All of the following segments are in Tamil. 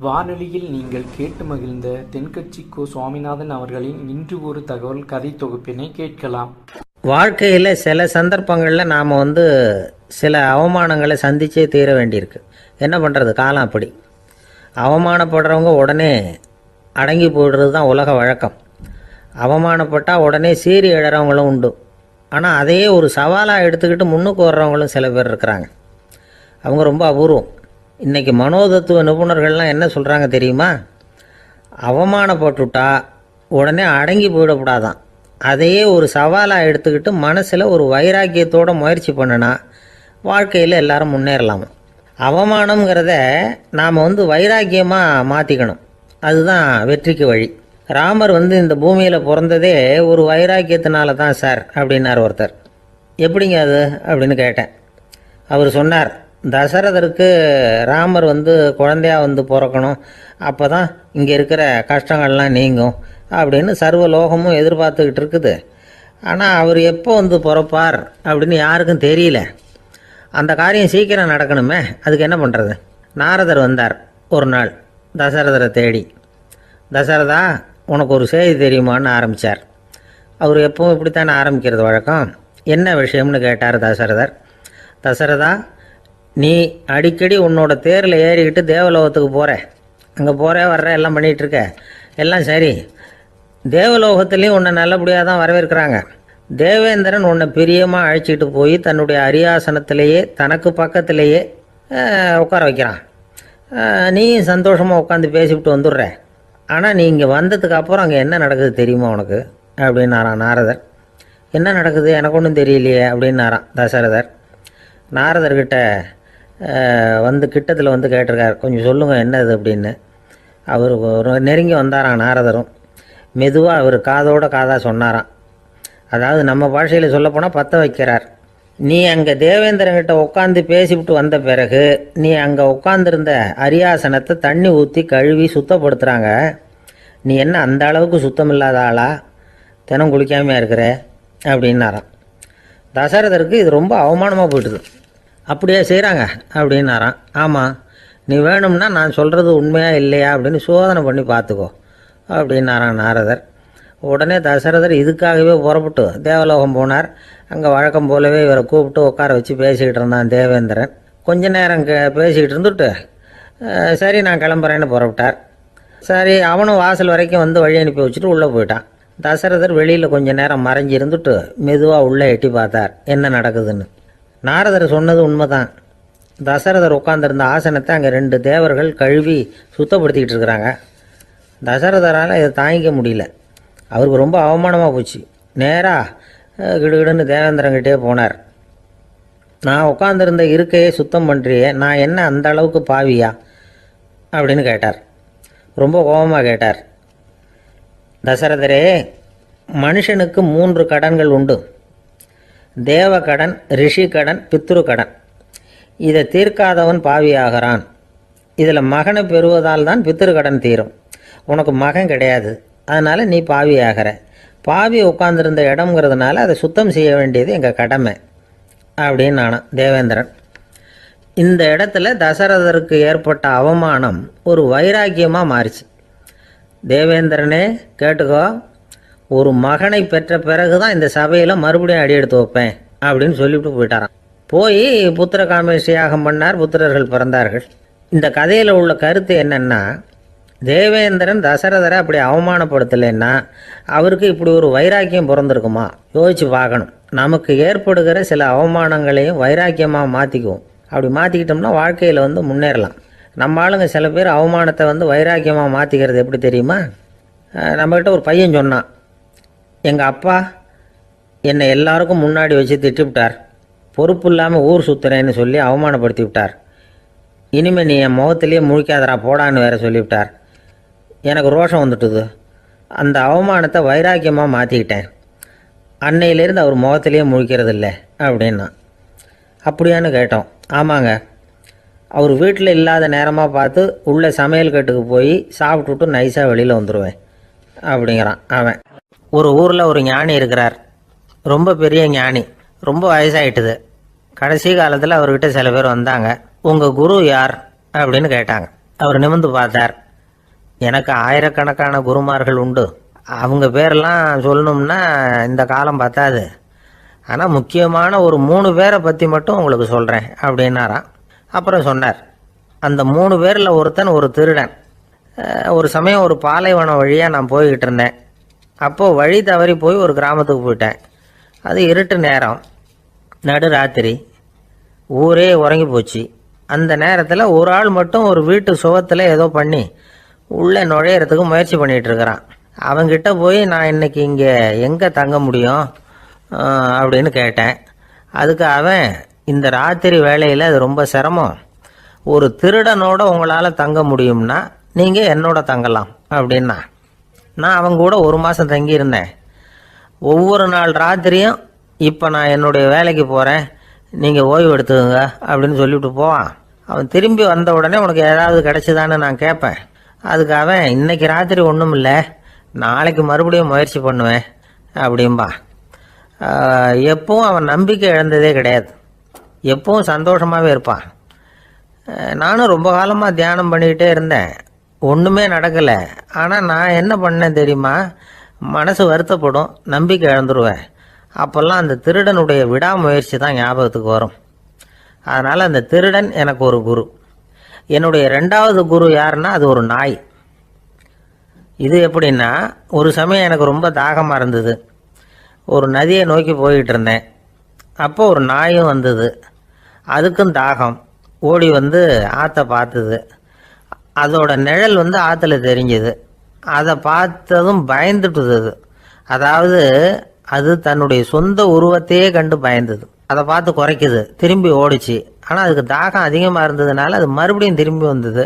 வானொலியில் நீங்கள் கேட்டு மகிழ்ந்த தென்கட்சி கோ. சுவாமிநாதன் அவர்களின் இன்று ஒரு தகவல் கதை தொகுப்பினை கேட்கலாம். வாழ்க்கையில் சில சந்தர்ப்பங்களில் நாம் சில அவமானங்களை சந்திச்சே தீர வேண்டியிருக்கு. என்ன பண்ணுறது, காலம் அப்படி. அவமானப்படுறவங்க உடனே அடங்கி போயிடுறது தான் உலக வழக்கம். அவமானப்பட்டால் உடனே சீறி எழறவங்களும் உண்டு. ஆனால் அதையே ஒரு சவாலாக எடுத்துக்கிட்டு முன்னுக்கு வர்றவங்களும் சில பேர் இருக்கிறாங்க. அவங்க ரொம்ப அபூர்வம். இன்றைக்கி மனோதத்துவ நிபுணர்கள்லாம் என்ன சொல்கிறாங்க தெரியுமா? அவமானப்பட்டுட்டா உடனே அடங்கி போயிடக்கூடாதான். அதையே ஒரு சவாலாக எடுத்துக்கிட்டு மனசில் ஒரு வைராக்கியத்தோடு முயற்சி பண்ணினா வாழ்க்கையில் எல்லாரும் முன்னேறலாமா. அவமானங்கிறத நாம் வைராக்கியமாக மாற்றிக்கணும். அதுதான் வெற்றிக்கு வழி. ராமர் இந்த பூமியில் பிறந்ததே ஒரு வைராக்கியத்தினால தான் சார் அப்படின்னார் ஒருத்தர். எப்படிங்க அது அப்படின்னு கேட்டேன். அவர் சொன்னார், தசரதருக்கு ராமர் குழந்தையாக பிறக்கணும், அப்போ தான் இங்கே இருக்கிற கஷ்டங்கள்லாம் நீங்கும் அப்படின்னு சர்வ லோகமும் எதிர்பார்த்துக்கிட்டு இருக்குது. ஆனால் அவர் எப்போ பிறப்பார் அப்படின்னு யாருக்கும் தெரியல. அந்த காரியம் சீக்கிரம் நடக்கணுமே, அதுக்கு என்ன பண்ணுறது? நாரதர் வந்தார் ஒரு நாள் தசரதரை தேடி. தசரதா, உனக்கு ஒரு செய்தி தெரியுமான்னு ஆரம்பித்தார். அவர் எப்பவும் இப்படித்தானே ஆரம்பிக்கிறது வழக்கம். என்ன விஷயம்னு கேட்டார் தசரதர். தசரதா, நீ அடிக்கடி உன்னோட தேரில் ஏறிக்கிட்டு தேவலோகத்துக்கு போகிற, அங்கே போகிற வர்ற எல்லாம் பண்ணிகிட்ருக்க, எல்லாம் சரி. தேவலோகத்துலேயும் உன்னை நல்லபடியாக தான் வரவேற்கிறாங்க. தேவேந்திரன் உன்னை பிரியமாக அழைச்சிட்டு போய் தன்னுடைய அரியாசனத்திலேயே தனக்கு பக்கத்திலேயே உட்கார வைக்கிறான். நீயும் சந்தோஷமாக உட்காந்து பேசிவிட்டு வந்துடுற. ஆனால் நீ இங்கே வந்ததுக்கு அப்புறம் அங்கே என்ன நடக்குது தெரியுமா உனக்கு அப்படின்னாரான் நாரதர். என்ன நடக்குது எனக்கு ஒன்றும் தெரியலையே அப்படின்னாரான் தசரதர். நாரதர்கிட்ட கிட்டத்தில் கேட்டிருக்கார், கொஞ்சம் சொல்லுங்கள் என்னது அப்படின்னு. அவர் நெருங்கி வந்தாராம் நாரதரும். மெதுவாக அவர் காதோட காதாக சொன்னாராம். அதாவது நம்ம பாஷையில் சொல்லப்போனால் பற்ற வைக்கிறார். நீ அங்கே தேவேந்திரங்கிட்ட உட்காந்து பேசிவிட்டு வந்த பிறகு நீ அங்கே உட்காந்துருந்த அரியாசனத்தை தண்ணி ஊற்றி கழுவி சுத்தப்படுத்துகிறாங்க. நீ என்ன அந்த அளவுக்கு சுத்தம் இல்லாத ஆளா, தினம் குளிக்காமையாக இருக்கிற அப்படின்னாராம். தசரதருக்கு இது ரொம்ப அவமானமாக போயிட்டுது. அப்படியே செய்கிறாங்க அப்படின்னாராம். ஆமாம், நீ வேணும்னா நான் சொல்கிறது உண்மையா இல்லையா அப்படின்னு சோதனை பண்ணி பார்த்துக்கோ அப்படின்னாரான் நாரதர். உடனே தசரதர் இதுக்காகவே புறப்பட்டு தேவலோகம் போனார். அங்கே வழக்கம் போலவே இவரை கூப்பிட்டு உட்கார வச்சு பேசிக்கிட்டு இருந்தான் தேவேந்திரன். கொஞ்ச நேரம் பேசிக்கிட்டு இருந்துட்டு சரி நான் கிளம்புறேன்னு புறப்பட்டார். சரி, அவனும் வாசல் வரைக்கும் வழி அனுப்பி வச்சுட்டு உள்ளே போயிட்டான். தசரதர் வெளியில் கொஞ்ச நேரம் மறைஞ்சி இருந்துட்டு மெதுவாக உள்ளே எட்டி பார்த்தார் என்ன நடக்குதுன்னு. நாரதர் சொன்னது உண்மைதான். தசரதர் உட்காந்துருந்த ஆசனத்தை அங்கே 2 தேவர்கள் கழுவி சுத்தப்படுத்திக்கிட்டு இருக்கிறாங்க. தசரதரால் இதை தாங்கிக்க முடியல. அவருக்கு ரொம்ப அவமானமாக போச்சு. நேராக கிடுகிடுன்னு தேவேந்திரங்கிட்டே போனார். நான் உட்காந்துருந்த இருக்கையே சுத்தம் பண்ணுறியே, நான் என்ன அந்த அளவுக்கு பாவியா அப்படின்னு கேட்டார். ரொம்ப கோபமாக கேட்டார். தசரதரே, மனுஷனுக்கு 3 கடன்கள் உண்டு. தேவ கடன், ரிஷி கடன், பித்ரு கடன். இதை தீர்க்காதவன் பாவியாகிறான். இதில் மகனை பெறுவதால் தான் பித்ரு கடன் தீரும். உனக்கு மகன் கிடையாது, அதனால் நீ பாவியாகிற. பாவி உட்கார்ந்துருந்த இடம்ங்கிறதுனால அதை சுத்தம் செய்ய வேண்டியது எங்கள் கடமை அப்படின்னு நானும் தேவேந்திரன். இந்த இடத்துல தசரதருக்கு ஏற்பட்ட அவமானம் ஒரு வைராக்கியமாக மாறிச்சு. தேவேந்திரனே கேட்டுக்கோ, ஒரு மகனை பெற்ற பிறகு தான் இந்த சபையில் மறுபடியும் அடி எடுத்து வைப்பேன் அப்படின்னு சொல்லிவிட்டு போயிட்டாரான். போய் புத்திர காமேஷ் யாகம் பண்ணார். புத்திரர்கள் பிறந்தார்கள். இந்த கதையில் உள்ள கருத்து என்னென்னா, தேவேந்திரன் தசரதரை அப்படி அவமானப்படுத்தலைன்னா அவருக்கு இப்படி ஒரு வைராக்கியம் பிறந்திருக்குமா யோசித்து பார்க்கணும். நமக்கு ஏற்படுகிற சில அவமானங்களையும் வைராக்கியமாக மாற்றிக்குவோம். அப்படி மாற்றிக்கிட்டோம்னா வாழ்க்கையில் முன்னேறலாம். நம்ம ஆளுங்க சில பேர் அவமானத்தை வைராக்கியமாக மாற்றிக்கிறது எப்படி தெரியுமா? நம்மக்கிட்ட ஒரு பையன் சொன்னான், எங்கள் அப்பா என்னை எல்லாருக்கும் முன்னாடி வச்சு திட்டிவிட்டார், பொறுப்பு இல்லாமல் ஊர் சுற்றுறேன்னு சொல்லி அவமானப்படுத்தி விட்டார். இனிமேல் நீ என் முகத்திலேயே முழிக்காதரா போடான்னு வேற சொல்லிவிட்டார். எனக்கு ரோஷம் வந்துட்டுது. அந்த அவமானத்தை வைராக்கியமாக மாற்றிக்கிட்டேன். அன்னையிலேருந்து அவர் முகத்திலேயே முழிக்கிறது இல்லை அப்படின்னா. அப்படியான்னு கேட்டோம். ஆமாங்க, அவர் வீட்டில் இல்லாத நேரமாக பார்த்து உள்ள சமையல் கட்டுக்கு போய் சாப்பிட்டுட்டு நைஸாக வெளியில் வந்துடுவேன் அப்படிங்கிறான் அவன். ஒரு ஊரில் ஒரு ஞானி இருக்கிறார். ரொம்ப பெரிய ஞானி, ரொம்ப வயசாகிட்டுது. கடைசி காலத்தில் அவர்கிட்ட சில பேர் வந்தாங்க. உங்கள் குரு யார் அப்படின்னு கேட்டாங்க. அவர் நிமிர்ந்து பார்த்தார். எனக்கு ஆயிரக்கணக்கான குருமார்கள் உண்டு. அவங்க பேரெல்லாம் சொல்லணும்னா இந்த காலம் பத்தாது. ஆனால் முக்கியமான ஒரு 3 பேரை பற்றி மட்டும் உங்களுக்கு சொல்கிறேன் அப்படின்னாராம். அப்புறம் சொன்னார், அந்த 3 பேரில் ஒருத்தன் ஒரு திருடன். ஒரு சமயம் ஒரு பாலைவனம் வழியாக நான் போய்கிட்டு இருந்தேன். அப்போது வழி தவறி போய் ஒரு கிராமத்துக்கு போயிட்டேன். அது இருட்டு நேரம், நடு ராத்திரி, ஊரே உறங்கி போச்சு. அந்த நேரத்தில் ஒரு ஆள் மட்டும் ஒரு வீட்டு சுவத்தில் ஏதோ பண்ணி உள்ளே நுழையிறதுக்கு முயற்சி பண்ணிகிட்டு இருக்கிறான். அவங்கிட்ட போய் நான் இன்னைக்கு இங்கே எங்கே தங்க முடியும் அப்படின்னு கேட்டேன். அதுக்கு அவன், இந்த ராத்திரி வேளையில் அது ரொம்ப சிரமம், ஒரு திருடனோட உங்களால் தங்க முடியும்னா நீங்கள் என்னோட தங்கலாம் அப்படின்னா. நான் அவங்க கூட 1 மாதம் தங்கியிருந்தேன். ஒவ்வொரு நாள் ராத்திரியும் இப்போ நான் என்னுடைய வேலைக்கு போகிறேன், நீங்கள் ஓய்வு எடுத்துக்கோங்க அப்படின்னு சொல்லிவிட்டு போவான். அவன் திரும்பி வந்த உடனே உனக்கு ஏதாவது கிடைச்சிதான்னு நான் கேட்பேன். அதுக்கு அவன், இன்னைக்கு ராத்திரி ஒன்றும் இல்லை, நாளைக்கு மறுபடியும் முயற்சி பண்ணுவேன் அப்படின்பா. எப்பவும் அவன் நம்பிக்கை இழந்ததே கிடையாது, எப்பவும் சந்தோஷமாகவே இருப்பான். நானும் ரொம்ப காலமாக தியானம் பண்ணிக்கிட்டே இருந்தேன், ஒன்றுமே நடக்கலை. ஆனால் நான் என்ன பண்ணேன் தெரியுமா, மனசு வருத்தப்படும், நம்பிக்கை இழந்துருவேன். அப்போல்லாம் அந்த திருடனுடைய விடாமுயற்சி தான் ஞாபகத்துக்கு வரும். அதனால் அந்த திருடன் எனக்கு ஒரு குரு. என்னுடைய 2வது குரு யாருன்னா அது ஒரு நாய். இது எப்படின்னா, ஒரு சமயம் எனக்கு ரொம்ப தாகமாக இருந்தது. ஒரு நதியை நோக்கி போய்கிட்டு இருந்தேன். அப்போ ஒரு நாயும் வந்தது. அதுக்கும் தாகம். ஓடி வந்து ஆற்றை பார்த்தது. அதோட நிழல் வந்து ஆற்றுல தெரிஞ்சுது. அதை பார்த்ததும் பயந்துட்டுது. அதாவது அது தன்னுடைய சொந்த உருவத்தையே கண்டு பயந்தது. அதை பார்த்து குறைக்குது, திரும்பி ஓடிச்சு. ஆனால் அதுக்கு தாகம் அதிகமாக இருந்ததுனால அது மறுபடியும் திரும்பி வந்தது.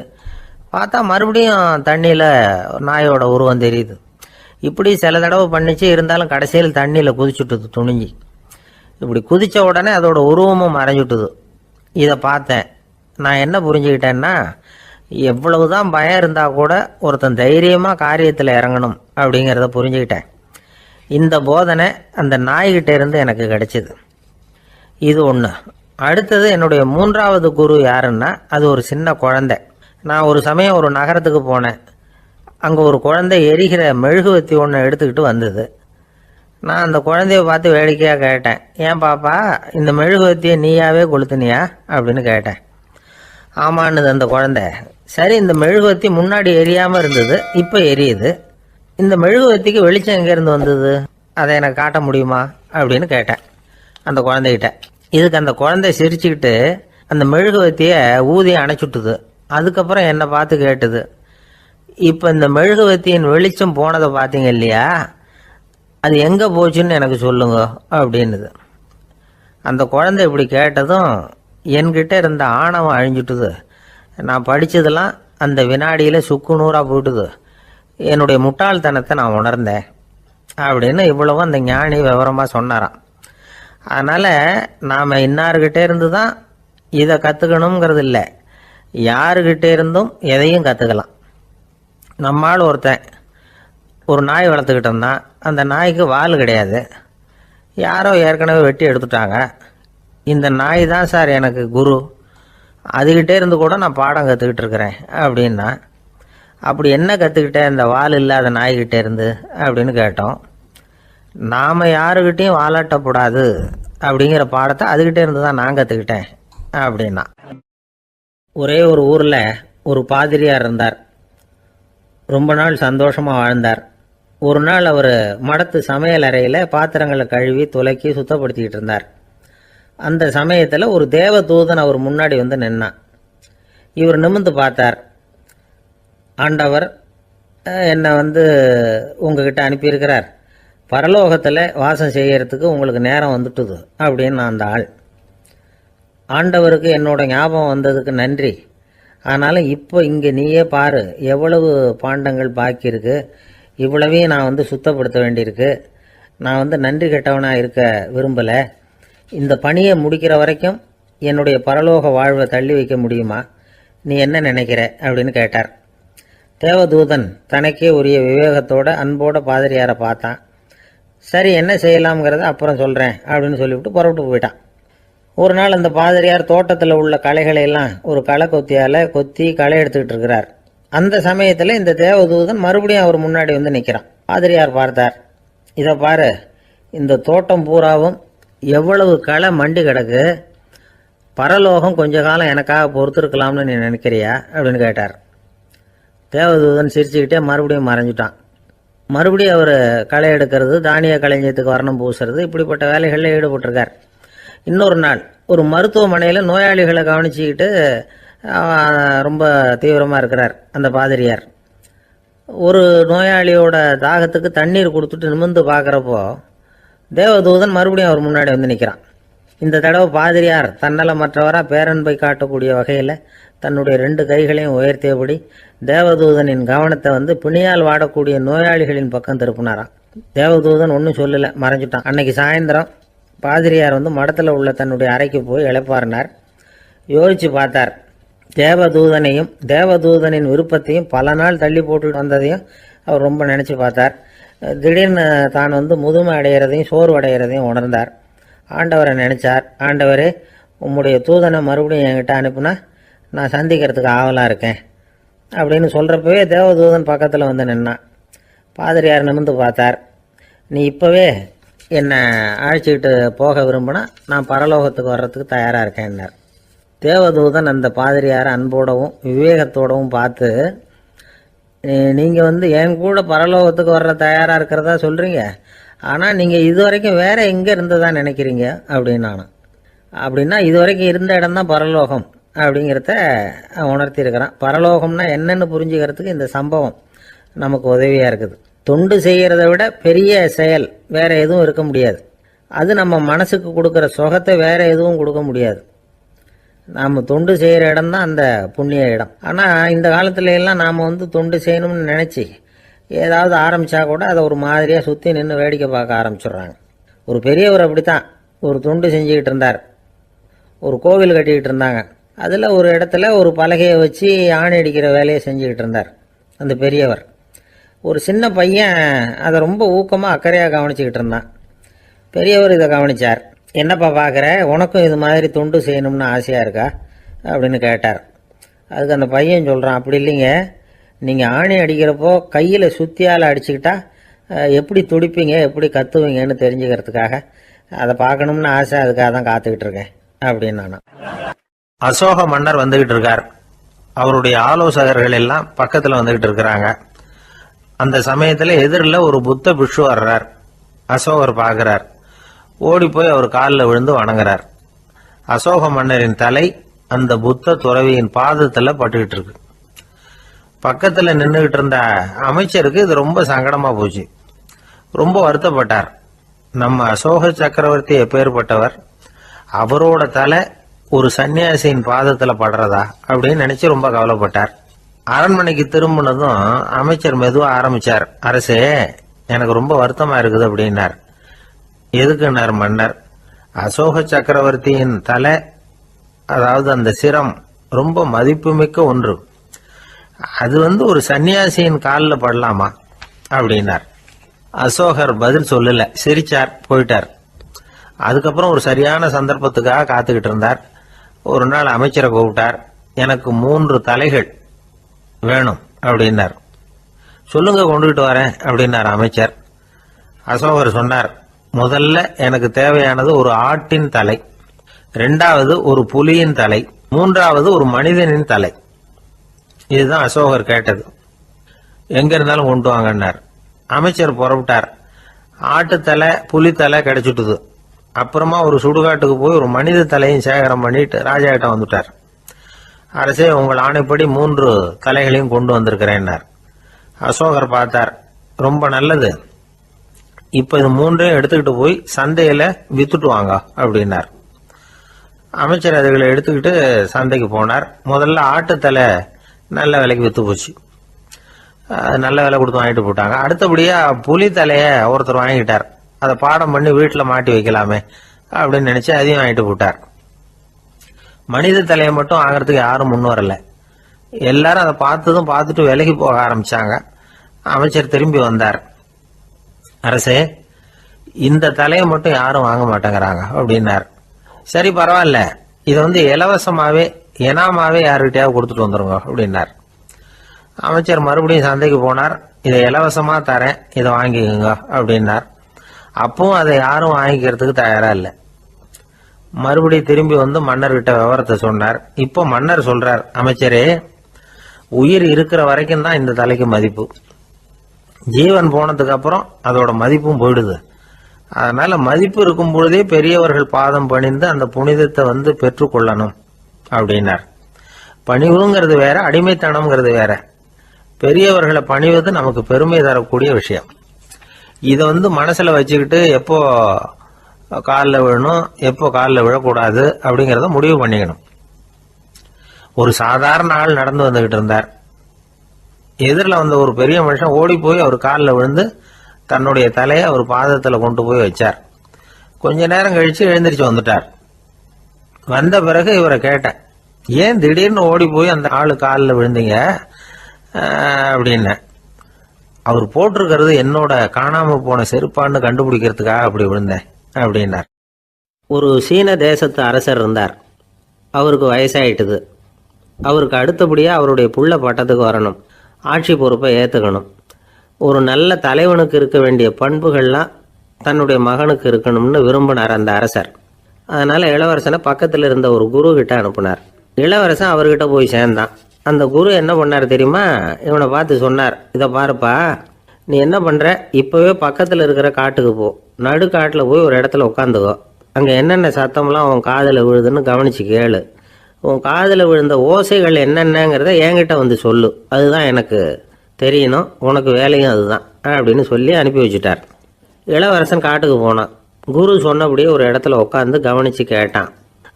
பார்த்தா மறுபடியும் தண்ணியில் நாயோட உருவம் தெரியுது. இப்படி சில தடவை பண்ணிச்சு. இருந்தாலும் கடைசியில் தண்ணியில் குதிச்சுட்டுது துணிஞ்சி. இப்படி குதித்த உடனே அதோட உருவமும் மறைஞ்சுட்டுது. இதை பார்த்தேன். நான் என்ன புரிஞ்சுக்கிட்டேன்னா, எவ்வளவுதான் பயம் இருந்தால் கூட ஒருத்தன் தைரியமாக காரியத்தில் இறங்கணும் அப்படிங்கிறத புரிஞ்சுக்கிட்டேன். இந்த போதனை அந்த நாய்கிட்ட இருந்து எனக்கு கிடைச்சிது. இது ஒன்று. அடுத்தது என்னுடைய 3வது குரு யாருன்னா அது ஒரு சின்ன குழந்தை. நான் ஒரு சமயம் ஒரு நகரத்துக்கு போனேன். அங்கே ஒரு குழந்தை எரிகிற மெழுகுவத்தி ஒன்று எடுத்துக்கிட்டு வந்தது. நான் அந்த குழந்தைய பார்த்து வேடிக்கையாக கேட்டேன், ஏன் பாப்பா இந்த மெழுகுவத்தியை நீயாவே கொளுத்துனியா அப்படின்னு கேட்டேன். ஆமான்னுது அந்த குழந்தை. சரி, இந்த மெழுகுவத்தி முன்னாடி எரியாமல் இருந்தது, இப்போ எரியுது. இந்த மெழுகுவத்திக்கு வெளிச்சம் எங்கேருந்து வந்தது, அதை எனக்கு காட்ட முடியுமா அப்படின்னு கேட்டேன் அந்த குழந்தைகிட்ட. இதுக்கு அந்த குழந்தை சிரிச்சுக்கிட்டு அந்த மெழுகுவத்தியை ஊதி அணைச்சுட்டுது. அதுக்கப்புறம் என்னை பார்த்து கேட்டுது, இப்போ இந்த மெழுகுவத்தியின் வெளிச்சம் போனதை பார்த்தீங்க இல்லையா, அது எங்கே போச்சுன்னு எனக்கு சொல்லுங்க அப்படின்னுது. அந்த குழந்தை இப்படி கேட்டதும் என்கிட்ட இருந்த ஆணவம் அழிஞ்சுட்டுது. நான் படித்ததெல்லாம் அந்த வினாடியில் சுக்கு நூறாக போயிட்டுது. என்னுடைய முட்டாள்தனத்தை நான் உணர்ந்தேன் அப்படின்னு இவ்வளவும் அந்த ஞானி விவரமாக சொன்னாராம். அதனால் நாம் இன்னார்கிட்ட இருந்து தான் இதை கற்றுக்கணுங்கிறது இல்லை, யாருக்கிட்ட இருந்தும் எதையும் கற்றுக்கலாம். நம்மால் ஒருத்தன் ஒரு நாய் வளர்த்துக்கிட்டு இருந்தான். அந்த நாய்க்கு வால் கிடையாது, யாரோ ஏற்கனவே வெட்டி எடுத்துட்டாங்க. இந்த நாய் தான் சார் எனக்கு குரு, அதுகிட்டே இருந்து கூட நான் பாடம் கற்றுக்கிட்டு இருக்கிறேன் அப்படின்னா. அப்படி என்ன கற்றுக்கிட்டேன் இந்த வால் இல்லாத நாய்கிட்டே இருந்து அப்படின்னு கேட்டோம். நாம் யாருக்கிட்டையும் வாலாட்டக்கூடாது அப்படிங்கிற பாடத்தை அதுகிட்டே இருந்து தான் நான் கற்றுக்கிட்டேன் அப்படின்னா. ஒரே ஒரு ஊரில் ஒரு பாதிரியார் இருந்தார். ரொம்ப நாள் சந்தோஷமாக வாழ்ந்தார். ஒரு நாள் அவர் மடத்து சமையல் அறையில் பாத்திரங்களை கழுவி துலக்கி சுத்தப்படுத்திக்கிட்டு இருந்தார். அந்த சமயத்தில் ஒரு தேவதூதன் அவர் முன்னாடி வந்து நின்னான். இவர் நிமிர்ந்து பார்த்தார். ஆண்டவர் என்னை உங்ககிட்ட அனுப்பியிருக்கிறார், பரலோகத்தில் வாசம் செய்யறதுக்கு உங்களுக்கு நேரம் வந்துட்டுது அப்படின்னு அந்த ஆள். ஆண்டவருக்கு என்னோட ஞாபகம் வந்ததுக்கு நன்றி. ஆனாலும் இப்போ இங்கே நீயே பாரு, எவ்வளவு பாண்டங்கள் பாக்கி இருக்கு, இவ்வளவையும் நான் சுத்தப்படுத்த வேண்டியிருக்கு. நான் நன்றி கெட்டவனாக இருக்க விரும்பலை. இந்த பணியை முடிக்கிற வரைக்கும் என்னுடைய பரலோக வாழ்வை தள்ளி வைக்க முடியுமா, நீ என்ன நினைக்கிற அப்படின்னு கேட்டார். தேவதூதன் தனக்கே உரிய விவேகத்தோட அன்போட பாதிரியாரை பார்த்தான். சரி, என்ன செய்யலாம்ங்கிறத அப்புறம் சொல்கிறேன் அப்படின்னு சொல்லிவிட்டு புறப்பட்டு போயிட்டான். ஒரு நாள் அந்த பாதிரியார் தோட்டத்தில் உள்ள களைகளை எல்லாம் ஒரு களை கொத்தியால் கொத்தி களை எடுத்துக்கிட்டு இருக்கிறார். அந்த சமயத்தில் இந்த தேவதூதன் மறுபடியும் அவர் முன்னாடி வந்து நிற்கிறான். பாதிரியார் பார்த்தார், இதை பாரு, இந்த தோட்டம் பூராவும் எவ்வளவு களை மண்டி கிடக்கு, பரலோகம் கொஞ்ச காலம் எனக்காக பொறுத்திருக்கலாம்னு நீ நினைக்கிறியா அப்படின்னு கேட்டார். தேவதூதன் சிரிச்சுக்கிட்டே மறுபடியும் மறைஞ்சிட்டான். மறுபடியும் அவர் களை எடுக்கிறது, தானிய களஞ்சியத்துக்கு வர்ணம் பூசுறது, இப்படிப்பட்ட வேலைகளில் ஈடுபட்டிருக்கார். இன்னொரு நாள் ஒரு மருத்துவமனையில் நோயாளிகளை கவனிச்சுக்கிட்டு ரொம்ப தீவிரமாக இருக்கிறார் அந்த பாதிரியார். ஒரு நோயாளியோட தாகத்துக்கு தண்ணீர் கொடுத்துட்டு நிமிர்ந்து பார்க்குறப்போ தேவதூதன் மறுபடியும் அவர் முன்னாடி வந்து நிற்கிறான். இந்த தடவை பாதிரியார் தன்னலமற்றவராக பேரன்பை காட்டக்கூடிய வகையில் தன்னுடைய 2 கைகளையும் உயர்த்தியபடி தேவதூதனின் கவனத்தை வந்து பிணியால் வாடக்கூடிய நோயாளிகளின் பக்கம் திருப்பினாராம். தேவதூதன் ஒன்றும் சொல்லலை, மறைஞ்சிட்டான். அன்னைக்கு சாயந்தரம் பாதிரியார் வந்து மடத்தில் உள்ள தன்னுடைய அறைக்கு போய் இளைப்பாறினார். யோசித்து பார்த்தார். தேவதூதனையும் தேவதூதனின் விருப்பத்தையும் பல நாள் தள்ளி போட்டு வந்ததையும் அவர் ரொம்ப நினச்சி பார்த்தார். திடீர்னு தான் வந்து முதுமை அடைகிறதையும் சோர்வு அடைகிறதையும் உணர்ந்தார். ஆண்டவரை நினச்சார். ஆண்டவரே, உம்முடைய தூதனை மறுபடியும் என்கிட்ட அனுப்புனா நான் சந்திக்கிறதுக்கு ஆவலாக இருக்கேன் அப்படின்னு சொல்கிறப்பவே தேவதூதன் பக்கத்தில் வந்து நின்னான். பாதிரியார் நிமிர்ந்து பார்த்தார். நீ இப்போவே என்னை அழைச்சிக்கிட்டு போக விரும்பினா நான் பரலோகத்துக்கு வர்றதுக்கு தயாராக இருக்கேன்னார். தேவதூதன் அந்த பாதிரியாரை அன்போடவும் விவேகத்தோடவும் பார்த்து, நீங்கள் வந்து என் கூட பரலோகத்துக்கு வர்ற தயாராக இருக்கிறதா சொல்கிறீங்க, ஆனால் நீங்கள் இது வரைக்கும் வேறு எங்கே இருந்ததா நினைக்கிறீங்க அப்படின்னானா. அப்படின்னா இது வரைக்கும் இருந்த இடம்தான் பரலோகம் அப்படிங்கிறத உணர்த்தியிருக்கிறான். பரலோகம்னா என்னென்னு புரிஞ்சுக்கிறதுக்கு இந்த சம்பவம் நமக்கு உதவியாக இருக்குது. தொண்டு செய்கிறத விட பெரிய செயல் வேறு எதுவும் இருக்க முடியாது. அது நம்ம மனசுக்கு கொடுக்குற சுகத்தை வேறு எதுவும் கொடுக்க முடியாது. நாம் தொண்டு செய்கிற இடம் தான் அந்த புண்ணிய இடம். ஆனால் இந்த காலத்துல எல்லாம் நாம் வந்து தொண்டு செய்யணும்னு நினச்சி ஏதாவது ஆரம்பித்தா கூட அதை ஒரு மாதிரியாக சுற்றி நின்று வேடிக்கை பார்க்க ஆரம்பிச்சிடுறாங்க. ஒரு பெரியவர் அப்படித்தான் ஒரு தொண்டு செஞ்சுக்கிட்டு இருந்தார். ஒரு கோவில் கட்டிக்கிட்டு இருந்தாங்க. அதில் ஒரு இடத்துல ஒரு பலகையை வச்சு ஆணி அடிக்கிற வேலையை செஞ்சுக்கிட்டு இருந்தார் அந்த பெரியவர். ஒரு சின்ன பையன் அதை ரொம்ப ஊக்கமாக அக்கறையாக கவனிச்சுக்கிட்டு இருந்தான். பெரியவர் இதை கவனித்தார். என்னப்பா பார்க்குற, உனக்கும் இது மாதிரி தொண்டு செய்யணும்னு ஆசையாக இருக்கா அப்படின்னு கேட்டார். அதுக்கு அந்த பையன் சொல்கிறான், அப்படி இல்லைங்க, நீங்கள் ஆணி அடிக்கிறப்போ கையில் சுத்தியால் அடிச்சுக்கிட்டா எப்படி துடிப்பீங்க, எப்படி கத்துவீங்கன்னு தெரிஞ்சுக்கிறதுக்காக அதை பார்க்கணும்னு ஆசை, அதுக்காக தான் காத்துக்கிட்டு இருக்கேன் அப்படின்னு நான். அசோக மன்னர் வந்துகிட்டு இருக்கார். அவருடைய ஆலோசகர்கள் எல்லாம் பக்கத்தில் வந்துகிட்டு இருக்கிறாங்க. அந்த சமயத்தில் எதிரில் ஒரு புத்த பிக்ஷு வர்றார். அசோகர் பார்க்கிறார். ஓடி போய் அவர் காலில் விழுந்து வணங்குறார். அசோக மன்னரின் தலை அந்த புத்த துறவியின் பாதத்தில் பட்டுக்கிட்டு இருக்கு. பக்கத்தில் நின்றுகிட்டு இருந்த அமைச்சருக்கு இது ரொம்ப சங்கடமா போச்சு. ரொம்ப வருத்தப்பட்டார். நம்ம அசோக சக்கரவர்த்தி எப்பேற்பட்டவர், அவரோட தலை ஒரு சன்னியாசியின் பாதத்துல படுறதா அப்படின்னு நினைச்சு ரொம்ப கவலைப்பட்டார். அரண்மனைக்கு திரும்பினதும் அமைச்சர் மெதுவா ஆரம்பிச்சார். அரசே, எனக்கு ரொம்ப வருத்தமா இருக்குது அப்படின்னார். எதுக்குன்னார் மன்னர். அசோக சக்கரவர்த்தியின் தலை, அதாவது அந்த சிரம் ரொம்ப மதிப்புமிக்க ஒன்று, அது ஒரு சன்னியாசியின் காலில் படலாமா அப்படின்னார். அசோகர் பதில் சொல்லல, சிரிச்சார், போயிட்டார். அதுக்கப்புறம் ஒரு சரியான சந்தர்ப்பத்துக்காக காத்துக்கிட்டு இருந்தார். ஒரு நாள் அமைச்சரை கூப்பிட்டார். எனக்கு 3 தலைகள் வேணும் அப்படின்னார். சொல்லுங்க, கொண்டுகிட்டு வரேன் அப்படின்னார் அமைச்சர். அசோகர் சொன்னார், முதல்ல எனக்கு தேவையானது ஒரு ஆட்டின் தலை, 2வது ஒரு புலியின் தலை, 3வது ஒரு மனிதனின் தலை. இதுதான் அசோகர் கேட்டது. எங்க இருந்தாலும் கொண்டு வாங்கன்னார். அமைச்சர் புறப்பட்டார். ஆட்டுத்தலை புலித்தலை கிடைச்சிட்டுது. அப்புறமா ஒரு சுடுகாட்டுக்கு போய் ஒரு மனித தலையும் சேகரம் பண்ணிட்டு ராஜா கிட்ட வந்துட்டார். அரசே, உங்கள் ஆணைப்படி 3 தலைகளையும் கொண்டு வந்திருக்கிறேன்னார். அசோகர் பார்த்தார். ரொம்ப நல்லது, இப்ப இது 3ஐயும் எடுத்துக்கிட்டு போய் சந்தையில வித்துட்டு வாங்க அப்படின்னார். அமைச்சர் அதுகளை எடுத்துக்கிட்டு சந்தைக்கு போனார். முதல்ல ஆட்டுத்தலை நல்ல விலைக்கு வித்து போச்சு. நல்ல விலை கொடுத்து வாங்கிட்டு போட்டாங்க. அடுத்தபடியா புலி தலைய ஒருத்தர் வாங்கிட்டார். அதை பாடம் பண்ணி வீட்டில் மாட்டி வைக்கலாமே அப்படின்னு நினைச்சு அதையும் வாங்கிட்டு போட்டார். மனித தலையை மட்டும் வாங்கறதுக்கு யாரும் முன் வரல. எல்லாரும் அதை பார்த்துட்டு விலைக்கு போக ஆரம்பிச்சாங்க. அமைச்சர் திரும்பி வந்தார். அரசே, இந்த தலையை மட்டும் யாரும் வாங்க மாட்டேங்கிறாங்க அப்படின்னார். சரி பரவாயில்ல, இதை இலவசமாவே இனாமாவே யாருக்கிட்டையாவது கொடுத்துட்டு வந்துருங்க அப்படின்னார். அமைச்சர் மறுபடியும் சந்தைக்கு போனார். இதை இலவசமா தரேன், இதை வாங்கிக்கோங்க அப்படின்னார். அப்பவும் அதை யாரும் வாங்கிக்கிறதுக்கு தயாரா இல்லை. மறுபடியும் திரும்பி மன்னர்கிட்ட விவரத்தை சொன்னார். இப்போ மன்னர் சொல்றார், அமைச்சரே, உயிர் இருக்கிற வரைக்கும் தான் இந்த தலைக்கு மதிப்பு. ஜீவன் போனதுக்கு அப்புறம் அதோட மதிப்பும் போயிடுது. அதனால மதிப்பு இருக்கும் பொழுதே பெரியவர்கள் பாதம் பணிந்து அந்த புனிதத்தை பெற்றுக்கொள்ளணும் அப்படின்னார். பணிவுங்கிறது வேற, அடிமைத்தனம்ங்கிறது வேற. பெரியவர்களை பணிவது நமக்கு பெருமை தரக்கூடிய விஷயம். இதை மனசுல வச்சுக்கிட்டு எப்போ காலில் விழணும், எப்போ காலில் விழக்கூடாது அப்படிங்கிறத முடிவு பண்ணிக்கணும். ஒரு சாதாரண ஆள் நடந்து வந்துகிட்டு இருந்தார். எதிரில் ஒரு பெரிய மனுஷன் ஓடி போய் அவர் காலில் விழுந்து தன்னுடைய தலையை அவர் பாதத்தில் கொண்டு போய் வச்சார். கொஞ்ச நேரம் கழிச்சு எழுந்திரிச்சு வந்துட்டார். வந்த பிறகு இவரை கேட்டேன், ஏன் திடீர்னு ஓடி போய் அந்த ஆளு காலில் விழுந்தீங்க அப்படின்னு. அவர் போட்டிருக்கிறது என்னோட காணாம போன செருப்பான்னு கண்டுபிடிக்கிறதுக்காக அப்படி விழுந்தேன் அப்படின்னார். ஒரு சீன தேசத்து அரசர் இருந்தார். அவருக்கு வயசாயிட்டுது. அவருக்கு அடுத்தபடியாக அவருடைய புள்ள பட்டத்துக்கு வரணும், ஆட்சி பொறுப்பை ஏற்றுக்கணும். ஒரு நல்ல தலைவனுக்கு இருக்க வேண்டிய பண்புகள்லாம் தன்னுடைய மகனுக்கு இருக்கணும்னு விரும்பினார் அந்த அரசர். அதனால் இளவரசனை பக்கத்தில் இருந்த ஒரு குரு கிட்ட அனுப்புனார். இளவரசன் அவர்கிட்ட போய் சேர்ந்தான். அந்த குரு என்ன பண்ணார் தெரியுமா? இவனை பார்த்து சொன்னார், இதை பாருப்பா, நீ என்ன பண்ணுற, இப்போவே பக்கத்தில் இருக்கிற காட்டுக்கு போ, நடுக்காட்டில் போய் ஒரு இடத்துல உட்காந்துக்கோ. அங்கே என்னென்ன சத்தம்லாம் உன் காதில் விழுதுன்னு கவனித்து கேளு. உன் காதில் விழுந்த ஓசைகள் என்னென்னங்கிறத என்கிட்ட சொல்லு, அதுதான் எனக்கு தெரியணும், உனக்கு வேலையும் அதுதான் அப்படின்னு சொல்லி அனுப்பி வச்சுட்டார். இளவரசன் காட்டுக்கு போனான். குரு சொன்னபடியே ஒரு இடத்துல உட்காந்து கவனித்து கேட்டான்.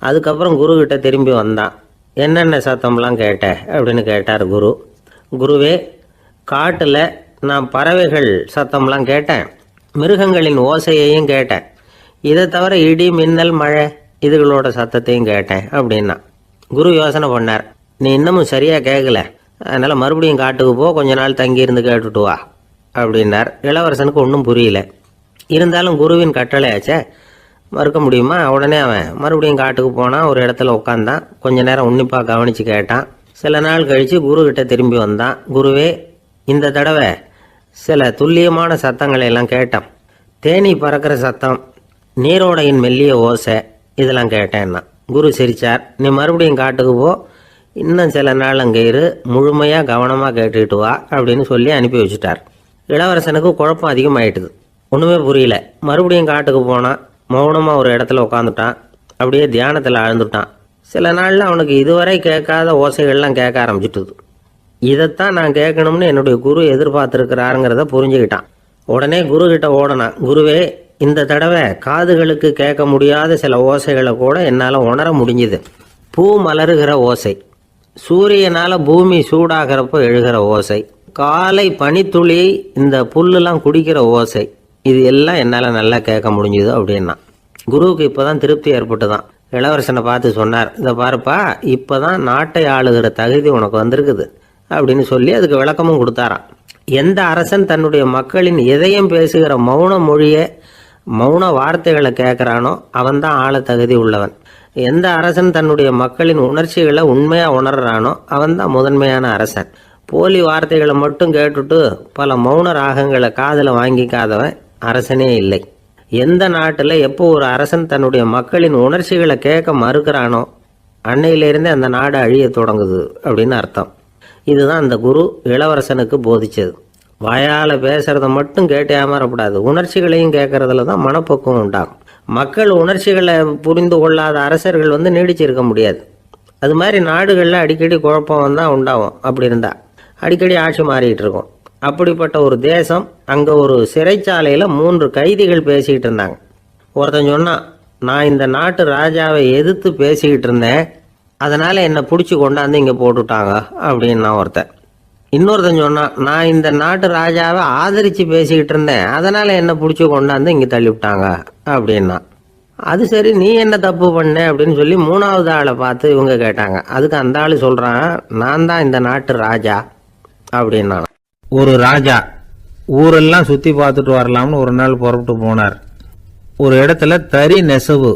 அதுக்கப்புறம் குருக்கிட்ட திரும்பி வந்தான். என்னென்ன சத்தம்லாம் கேட்ட அப்படின்னு கேட்டார் குரு. குருவே, காட்டில் நான் பறவைகள் சத்தம்லாம் கேட்டேன், மிருகங்களின் ஓசையையும் கேட்டேன், இதை தவிர இடி, மின்னல், மழை இதுகளோட சத்தத்தையும் கேட்டேன் அப்படின்னா. குரு யோசனை பண்ணார், நீ இன்னமும் சரியாக கேட்கல, அதனால் மறுபடியும் காட்டுக்கு போ, கொஞ்ச நாள் தங்கியிருந்து கேட்டுட்டு வா அப்படின்னார். இளவரசனுக்கு ஒன்றும் புரியல. இருந்தாலும் குருவின் கட்டளையாச்சே, மறுக்க முடியுமா? உடனே அவன் மறுபடியும் காட்டுக்கு போனான். ஒரு இடத்துல உட்காந்தான். கொஞ்ச நேரம் உன்னிப்பாக கவனித்து கேட்டான். சில நாள் கழித்து குருக்கிட்ட திரும்பி வந்தான். குருவே, இந்த தடவை சில துல்லியமான சத்தங்களை எல்லாம் கேட்டான். தேனி பறக்கிற சத்தம், நீரோடையின் மெல்லிய ஓசை, இதெல்லாம் கேட்டேன்னா. குரு சிரிச்சார். நீ மறுபடியும் காட்டுக்கு போ, இன்னும் சில நாள் அங்கே இரு, முழுமையாக கவனமாக கேட்டுக்கிட்டு வா அப்படின்னு சொல்லி அனுப்பி வச்சுட்டார். இளவரசனுக்கு குழப்பம் அதிகமாயிட்டுது. ஒன்றுமே புரியல. மறுபடியும் காட்டுக்கு போனான். மௌனமாக ஒரு இடத்துல உட்காந்துட்டான். அப்படியே தியானத்தில் ஆழ்ந்துட்டான். சில நாளில் அவனுக்கு இதுவரை கேட்காத ஓசைகள்லாம் கேட்க ஆரம்பிச்சுட்டுது. இதைத்தான் நான் கேட்கணும்னு என்னுடைய குரு எதிர்பார்த்துருக்கிறாருங்கிறத புரிஞ்சுக்கிட்டான். உடனே குரு கிட்ட ஓடனான். குருவே, இந்த தடவை காதுகளுக்கு கேட்க முடியாத சில ஓசைகளை கூட என்னால் உணர முடிஞ்சுது. பூ மலருகிற ஓசை, சூரியனால் பூமி சூடாகிறப்போ எழுகிற ஓசை, காலை பனித்துளி இந்த புல்லுலாம் குடிக்கிற ஓசை, இது எல்லாம் என்னால் நல்லா கேட்க முடிஞ்சுது அப்படின்னா. குருவுக்கு இப்போ தான் திருப்தி ஏற்பட்டு தான். இளவரசனை பார்த்து சொன்னார், இதை பாருப்பா, இப்போ தான் நாட்டை ஆளுகிற தகுதி உனக்கு வந்திருக்குது அப்படின்னு சொல்லி அதுக்கு விளக்கமும் கொடுத்தாராம். எந்த அரசன் தன்னுடைய மக்களின் இதயம் பேசுகிற மௌன மொழியை, மௌன வார்த்தைகளை கேட்குறானோ அவன்தான் ஆள தகுதி உள்ளவன். எந்த அரசன் தன்னுடைய மக்களின் உணர்ச்சிகளை உண்மையாக உணர்றானோ அவன்தான் முதன்மையான அரசன். போலி வார்த்தைகளை மட்டும் கேட்டுட்டு பல மௌன ராகங்களை காதில் வாங்கிக்காதவன் அரசனே இல்லை. எந்த நாட்டில் எப்போ ஒரு அரசன் தன்னுடைய மக்களின் உணர்ச்சிகளை கேட்க மறுக்கிறானோ அன்னையிலிருந்தே அந்த நாடு அழிய தொடங்குது அப்படின்னு அர்த்தம். இதுதான் அந்த குரு இளவரசனுக்கு போதிச்சது. வாயால் பேசுகிறத மட்டும் கேட்டு ஏமாறக்கூடாது, உணர்ச்சிகளையும் கேட்கறதுல தான் மனப்பக்குவம் உண்டாகும். மக்கள் உணர்ச்சிகளை புரிந்து கொள்ளாத அரசர்கள் நீடிச்சிருக்க முடியாது. அது மாதிரி நாடுகளில் அடிக்கடி குழப்பம் தான் உண்டாகும். அப்படி இருந்தால் அடிக்கடி ஆட்சி மாறிக்கிட்டு இருக்கும். அப்படிப்பட்ட ஒரு தேசம், அங்கே ஒரு சிறைச்சாலையில் 3 கைதிகள் பேசிக்கிட்டு இருந்தாங்க. ஒருத்தன் சொன்னான், நான் இந்த நாட்டு ராஜாவை எதிர்த்து பேசிக்கிட்டு இருந்தேன், அதனால் என்னை பிடிச்சி கொண்டாந்து இங்கே போட்டுட்டாங்க அப்படின்னா ஒருத்தன். இன்னொருத்தன் சொன்னான், நான் இந்த நாட்டு ராஜாவை ஆதரித்து பேசிக்கிட்டு இருந்தேன், அதனால் என்னை பிடிச்சி கொண்டாந்து இங்கே தள்ளிவிட்டாங்க அப்படின்னா. அது சரி, நீ என்ன தப்பு பண்ண அப்படின்னு சொல்லி 3வது ஆளை பார்த்து இவங்க கேட்டாங்க. அதுக்கு அந்த ஆள் சொல்கிறான், நான் தான் இந்த நாட்டு ராஜா அப்படின்னா. ஒரு ராஜா ஊரெல்லாம் சுற்றி பார்த்துட்டு வரலாம்னு ஒரு நாள் புறப்பட்டு போனார். ஒரு இடத்துல தறி நெசவு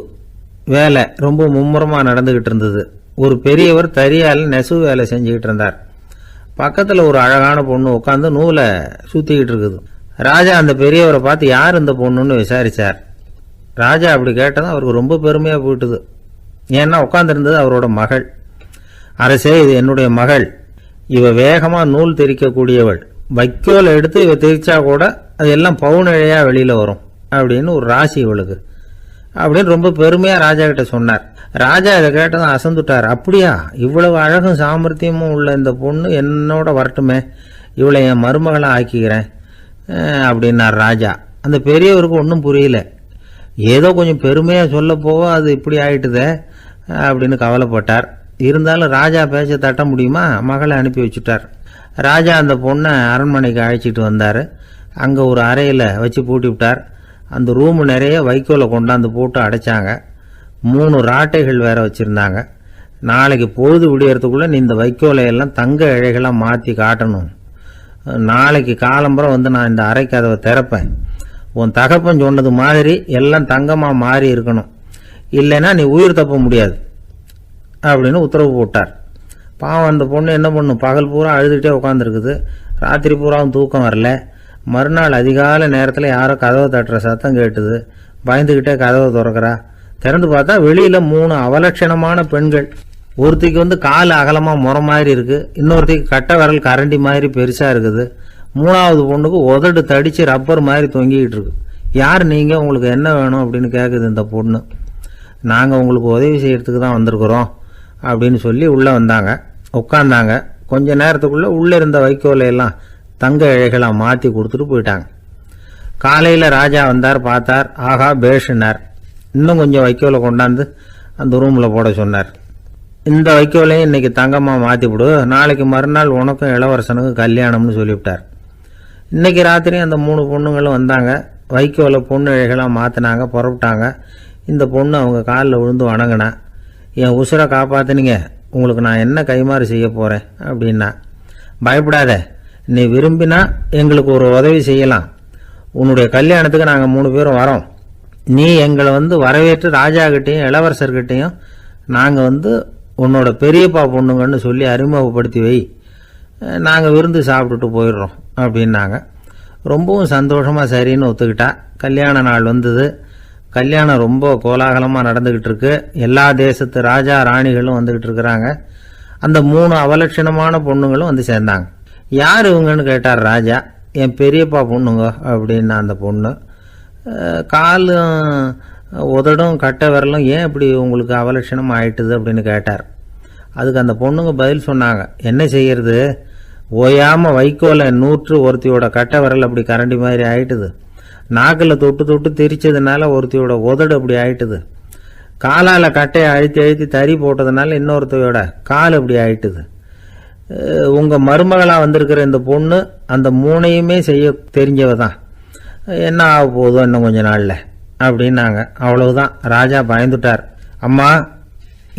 வேலை ரொம்ப மும்முரமாக நடந்துக்கிட்டு இருந்தது. ஒரு பெரியவர் தறியால் நெசவு வேலை செஞ்சுக்கிட்டு இருந்தார். பக்கத்தில் ஒரு அழகான பொண்ணு உட்காந்து நூலை சுற்றிக்கிட்டு இருக்குது. ராஜா அந்த பெரியவரை பார்த்து யார் இந்த பொண்ணுன்னு விசாரித்தார். ராஜா அப்படி கேட்டதும் அவருக்கு ரொம்ப பெருமையாக போயிட்டுது. ஏன்னா உட்காந்துருந்தது அவரோட மகள். அரசே, இது என்னுடைய மகள். இவ வேகமாக நூல் திரிக்கக்கூடியவள். வைக்கோலை எடுத்து இவ திரிச்சா கூட அது எல்லாம் பவுனிழையாக வெளியில் வரும் அப்படின்னு ஒரு ராசி இவளுக்கு அப்படின்னு ரொம்ப பெருமையாக ராஜா கிட்ட சொன்னார். ராஜா இதை கேட்டதும் அசந்துட்டார். அப்படியா, இவ்வளவு அழகும் சாமர்த்தியமும் உள்ள இந்த பொண்ணு என்னோட வரட்டுமே, இவளை என் மருமகளை ஆக்கிக்கிறேன் அப்படின்னார் ராஜா. அந்த பெரியவருக்கு ஒன்றும் புரியல. ஏதோ கொஞ்சம் பெருமையாக சொல்ல போக அது இப்படி ஆயிட்டுதே அப்படின்னு கவலைப்பட்டார். இருந்தாலும் ராஜா பேச்ச தட்ட முடியுமா, மகளை அனுப்பி வச்சுட்டார். ராஜா அந்த பொண்ணை அரண்மனைக்கு அழைச்சிட்டு வந்தார். அங்கே ஒரு அறையில் வச்சு பூட்டி விட்டார். அந்த ரூமு நிறைய வைக்கோலை கொண்டாந்து போட்டு அடைச்சாங்க. 3 ராட்டைகள் வேற வச்சுருந்தாங்க. நாளைக்கு பொழுது விடியறதுக்குள்ளே நீ இந்த வைக்கோலையெல்லாம் தங்க இழைகளாக மாற்றி காட்டணும். நாளைக்கு காலம்பரம் வந்து நான் இந்த அறை கதவை திறப்பேன். உன் தகப்பன் சொன்னது மாதிரி எல்லாம் தங்கமாக மாறி இருக்கணும், இல்லைன்னா நீ உயிர் தப்ப முடியாது அப்படின்னு உத்தரவு போட்டார். பாவம் அந்த பொண்ணு என்ன பண்ணும், பகல் பூரா அழுதுகிட்டே உட்காந்துருக்குது. ராத்திரி பூராவும் தூக்கம் வரல. மறுநாள் அதிகாலை நேரத்தில் யாரோ கதவை தட்டுற சத்தம் கேட்டுது. பயந்துக்கிட்டே கதவை திறக்கிறா. திறந்து பார்த்தா வெளியில் 3 அவலட்சணமான பெண்கள். ஒருத்திக்கு வந்து கால் அகலமாக முறை மாதிரி இருக்குது, இன்னொருத்திக்கு கட்டை விரல் கரண்டி மாதிரி பெருசாக இருக்குது, 3ஆவது பொண்ணுக்கு உதடு தடித்து ரப்பர் மாதிரி தொங்கிக்கிட்டு இருக்கு. யார் நீங்கள், உங்களுக்கு என்ன வேணும் அப்படின்னு கேட்குது இந்த பொண்ணு. நாங்கள் உங்களுக்கு உதவி செய்யறதுக்கு தான் வந்திருக்கிறோம் அப்படின்னு சொல்லி உள்ளே வந்தாங்க. உட்காந்தாங்க. கொஞ்ச நேரத்துக்குள்ளே உள்ளே இருந்த வைக்கோலையெல்லாம் தங்க இழைகளாக மாற்றி கொடுத்துட்டு போயிட்டாங்க. காலையில் ராஜா வந்தார், பார்த்தார். ஆகா பேஷுனார். இன்னும் கொஞ்சம் வைக்கோலை கொண்டாந்து அந்த ரூமில் போட சொன்னார். இந்த வைக்கோலையும் இன்னைக்கு தங்கமாக மாற்றி விடு, நாளைக்கு மறுநாள் உனக்கும் இளவரசனுக்கும் கல்யாணம்னு சொல்லிவிட்டார். இன்னைக்கு ராத்திரி அந்த 3 பொண்ணுங்களும் வந்தாங்க. வைக்கோலை பொண்ணு இழைகளாக மாற்றினாங்க, புறப்பட்டாங்க. இந்த பொண்ணு அவங்க காலில் விழுந்து வணங்கினா. என் உசுரை காப்பாற்றினீங்க, உங்களுக்கு நான் என்ன கைமாறு செய்ய போகிறேன் அப்படின்னா. பயப்படாத, நீ விரும்பினா எங்களுக்கு ஒரு உதவி செய்யலாம். உன்னுடைய கல்யாணத்துக்கு நாங்கள் 3 பேரும் வரோம். நீ எங்களை வந்து வரவேற்று ராஜாக்கிட்டையும் இளவரசர்கிட்டையும் நாங்கள் வந்து உன்னோட பெரியப்பா பொண்ணுங்கன்னு சொல்லி அறிமுகப்படுத்தி வை, நாங்கள் விருந்து சாப்பிட்டுட்டு போயிடுறோம் அப்படின்னாங்க. ரொம்பவும் சந்தோஷமாக சரின்னு ஒத்துக்கிட்டா. கல்யாண நாள் வந்தது. கல்யாணம் ரொம்ப கோலாகலமாக நடந்துக்கிட்டு இருக்கு. எல்லா தேசத்து ராஜா ராணிகளும் வந்துக்கிட்டு இருக்கிறாங்க. அந்த 3 அவலட்சணமான பொண்ணுங்களும் வந்து சேர்ந்தாங்க. யார் இவங்கன்னு கேட்டார் ராஜா. என் பெரியப்பா பொண்ணுங்க அப்படின்னா அந்த பொண்ணு. காலும் உதடும் கட்டை விரலும் ஏன் இப்படி உங்களுக்கு அவலட்சணம் ஆயிட்டுது அப்படின்னு கேட்டார். அதுக்கு அந்த பொண்ணுங்க பதில் சொன்னாங்க. என்ன செய்யறது, ஓயாமல் வைக்கோலை நூற்று ஒருத்தியோட கட்டை விரல் அப்படி கரண்டி மாதிரி ஆயிட்டுது. நாக்கில் தொட்டு தொட்டு திரிச்சதுனால ஒருத்தியோட உதடு அப்படி ஆயிட்டுது. காலால் கட்டையை அழுத்தி அழுத்தி தறி போட்டதுனால இன்னொருத்தையோட கால் அப்படி ஆயிட்டுது. உங்கள் மருமகளாக வந்திருக்கிற இந்த பொண்ணு அந்த 3ஐயுமே செய்ய தெரிஞ்சவ தான். என்ன ஆக போதும் இன்னும் கொஞ்ச நாளில் அப்படின்னாங்க. அவ்வளவுதான். ராஜா பயந்துட்டார். அம்மா,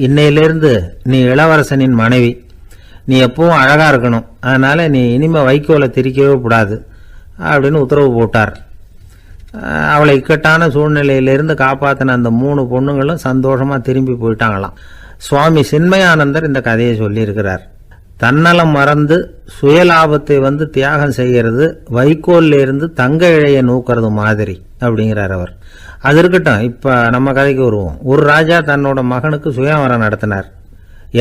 இன்னையிலேருந்து நீ இளவரசனின் மனைவி. நீ எப்பவும் அழகாக இருக்கணும். அதனால் நீ இனிமேல் வைக்கோலை திரிக்கவே கூடாது அப்படின்னு உத்தரவு போட்டார். அவளை இக்கட்டான சூழ்நிலையிலிருந்து காப்பாற்றின அந்த 3 பொண்ணுங்களும் சந்தோஷமாக திரும்பி போயிட்டாங்களாம். சுவாமி சின்மயானந்தர் இந்த கதையை சொல்லியிருக்கிறார். தன்னலம் மறந்து சுயலாபத்தை வந்து தியாகம் செய்கிறது வைக்கோல்ல இருந்து தங்க இழையை நூக்கிறது மாதிரி அப்படிங்கிறார் அவர். அது இருக்கட்டும், இப்போ நம்ம கதைக்கு வருவோம். ஒரு ராஜா தன்னோட மகனுக்கு சுயவரம் நடத்தினார்.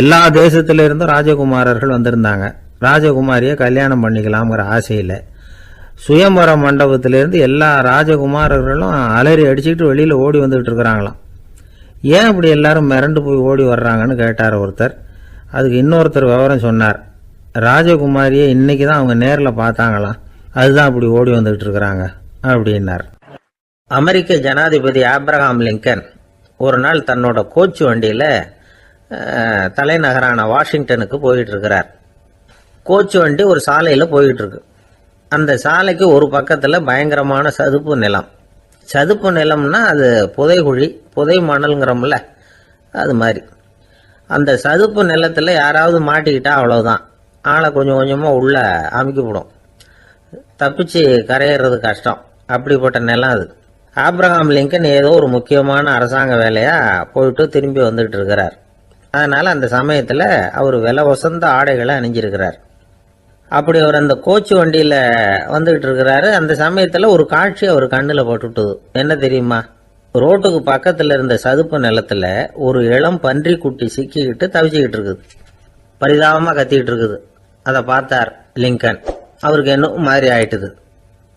எல்லா தேசத்திலிருந்தும் ராஜகுமாரர்கள் வந்திருந்தாங்க. ராஜகுமாரியை கல்யாணம் பண்ணிக்கலாம்ங்கிற ஆசையில் சுயம்பர மண்டபத்திலிருந்து எல்லா ராஜகுமாரர்களும் அலறி அடிச்சுக்கிட்டு வெளியில் ஓடி வந்துகிட்டு இருக்கிறாங்களாம். ஏன் இப்படி எல்லாரும் மிரண்டு போய் ஓடி வர்றாங்கன்னு கேட்டார் ஒருத்தர். அதுக்கு இன்னொருத்தர் விவரம் சொன்னார். ராஜகுமாரியை இன்னைக்கு தான் அவங்க நேரில் பார்த்தாங்களாம், அதுதான் அப்படி ஓடி வந்துகிட்டு இருக்கிறாங்க அப்படின்னார். அமெரிக்க ஜனாதிபதி ஆப்ரஹாம் லிங்கன் ஒரு நாள் தன்னோட கோச்சு வண்டியில் தலைநகரான வாஷிங்டனுக்கு போயிட்டு இருக்கிறார். கோச்சு வண்டி ஒரு சாலையில் போயிட்டு இருக்கு. அந்த சாலைக்கு ஒரு பக்கத்தில் பயங்கரமான சதுப்பு நிலம். சதுப்பு நிலம்னா அது புதைகுழி, புதை மணல்ங்கிறோம்ல, அது மாதிரி. அந்த சதுப்பு நிலத்தில் யாராவது மாட்டிக்கிட்டா அவ்வளோதான், ஆளை கொஞ்சம் கொஞ்சமாக உள்ள அமுக்கிவிடும். தப்பிச்சு கரையிறது கஷ்டம். அப்படிப்பட்ட நிலம் அது. ஆப்ரஹாம் லிங்கன் ஏதோ ஒரு முக்கியமான அரசாங்க வேலையாக போயிட்டு திரும்பி வந்துகிட்டு இருக்கிறார். அதனால் அந்த சமயத்தில் அவர் விலை உசந்த ஆடைகளை அணிஞ்சிருக்கிறார். அப்படி அவர் அந்த கோச்சு வண்டியில் வந்துக்கிட்டு இருக்கிறாரு. அந்த சமயத்தில் ஒரு காட்சி அவர் கண்ணில் போட்டுவிட்டது. என்ன தெரியுமா? ரோட்டுக்கு பக்கத்தில் இருந்த சதுப்பு நிலத்தில் ஒரு இளம் பன்றி குட்டி சிக்கிக்கிட்டு தவிச்சிக்கிட்டு இருக்குது. பரிதாபமாக கத்திக்கிட்டு இருக்குது. அதை பார்த்தார் லிங்கன். அவருக்கு என்ன மாதிரி ஆயிட்டுது.